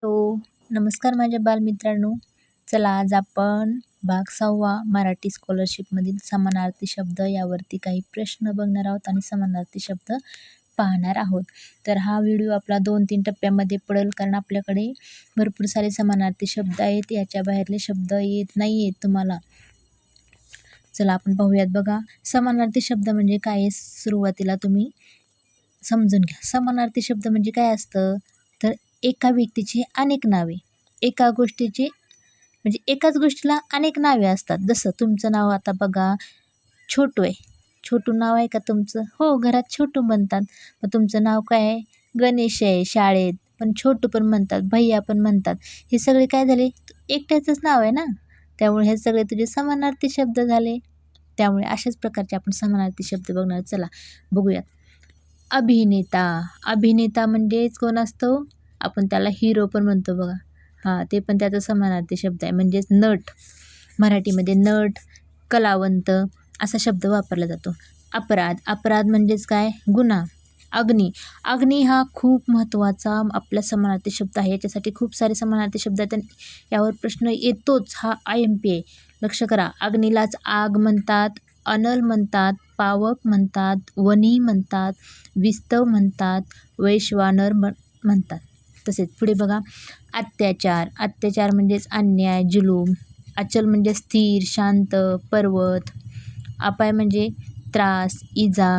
Hello, नमस्कार माझ्या बालमित्रांनो. चला आज आपण भाग 6 मराठी स्कॉलरशिपमधील समानार्थी शब्द यावरती काही प्रश्न बघणार आहोत आणि समानार्थी शब्द पाहणार आहोत. तर हा व्हिडिओ आपला 2-3 टप्प्यामध्ये पडेल, कारण आपल्याकडे भरपूर सारे समानार्थी शब्द आहेत. याच्या बाहेरले शब्द येत नाही आहेत तुम्हाला. चला आपण पाहूयात. बघा, समानार्थी शब्द म्हणजे काय आहे सुरुवातीला तुम्ही समजून घ्या. समानार्थी शब्द म्हणजे काय असतं, तर एका व्यक्तीची अनेक नावे, एका गोष्टीची म्हणजे एकाच गोष्टीला अनेक नावे असतात. जसं तुमचं नाव आता बघा छोटू आहे. छोटू नाव आहे का तुमचं? हो, घरात छोटू म्हणतात. मग तुमचं नाव काय आहे? गणेश आहे. शाळेत पण छोटू पण म्हणतात, भैया पण म्हणतात. हे सगळे काय झाले? एकट्याचंच नाव आहे ना, त्यामुळे हे सगळे तुझे समानार्थी शब्द झाले. त्यामुळे अशाच प्रकारचे आपण समानार्थी शब्द बघणार. चला बघूयात. अभिनेता. अभिनेता म्हणजेच कोण असतो? आपण त्याला हिरो पण म्हणतो बघा. हां, ते पण त्याचा समानार्थी शब्द आहे, म्हणजेच नट. मराठीमध्ये नट, कलावंत असा शब्द वापरला जातो. अपराध. अपराध म्हणजेच काय? गुन्हा. अग्नी. अग्नी हा खूप महत्त्वाचा आपला समानार्थी शब्द आहे. याच्यासाठी खूप सारे समानार्थी शब्द आहेत आणि यावर प्रश्न येतोच. हा IMP आहे. लक्ष करा. अग्नीलाच आग म्हणतात, अनल म्हणतात, पावक म्हणतात, वनी म्हणतात, विस्तव म्हणतात, वैश्वानर म्हणतात. तसेच पुढे बघा, अत्याचार. अत्याचार म्हणजेच अन्याय, जुलूम. अचल म्हणजे स्थिर, शांत, पर्वत. अपाय म्हणजे त्रास, इजा.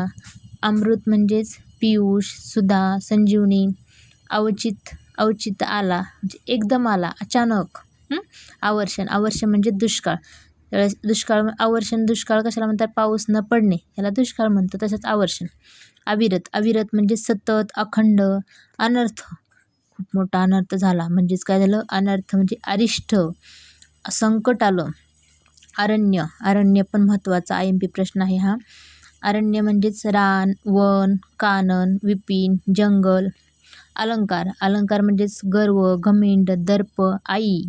अमृत म्हणजेच पियुष, सुधा, संजीवनी. अवचित आला म्हणजे एकदम आला, अचानक. आवर्षण. आवर्षण म्हणजे दुष्काळ. त्यावेळेस दुष्काळ कशाला म्हणतात? पाऊस न पडणे याला दुष्काळ म्हणतो. तसंच आवर्षण. अविरत. अविरत म्हणजे सतत, अखंड. अनर्थ. खूप मोठा अनर्थ झाला म्हणजेच काय झालं? अनर्थ म्हणजे अरिष्ट, संकट आलं. अरण्य. अरण्य पण महत्त्वाचा IMP प्रश्न आहे हा. अरण्य म्हणजेच रान, वन, कानन, विपिन, जंगल. अलंकार. अलंकार म्हणजेच गर्व, घमिंड, दर्प. आई.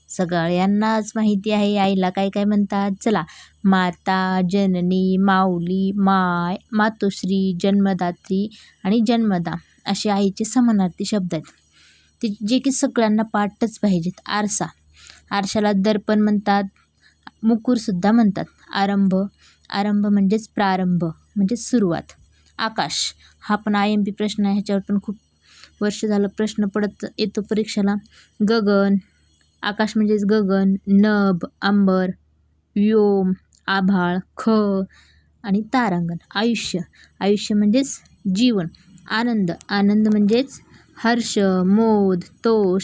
सगळ्यांनाच माहिती आहे आईला काय काय म्हणतात. चला, माता, जननी, माऊली, माय, मातोश्री, जन्मदात्री आणि जन्मदा असे आईचे समानार्थी शब्द आहेत, ते जे की सगळ्यांना पाठच पाहिजेत. आरसा. आरशाला दर्पण म्हणतात, मुकुरसुद्धा म्हणतात. आरंभ. आरंभ म्हणजेच प्रारंभ म्हणजे सुरुवात. आकाश. हा पण IMP प्रश्न आहे. ह्याच्यावर पण खूप वर्ष झालं प्रश्न पडत येतो परीक्षेला. गगन. आकाश म्हणजेच गगन. नभ, अंबर, व्योम, आभाळ, ख आणि तारांगण. आयुष्य. आयुष्य म्हणजेच जीवन. आनंद. आनंद म्हणजेच हर्ष, मोद, तोष,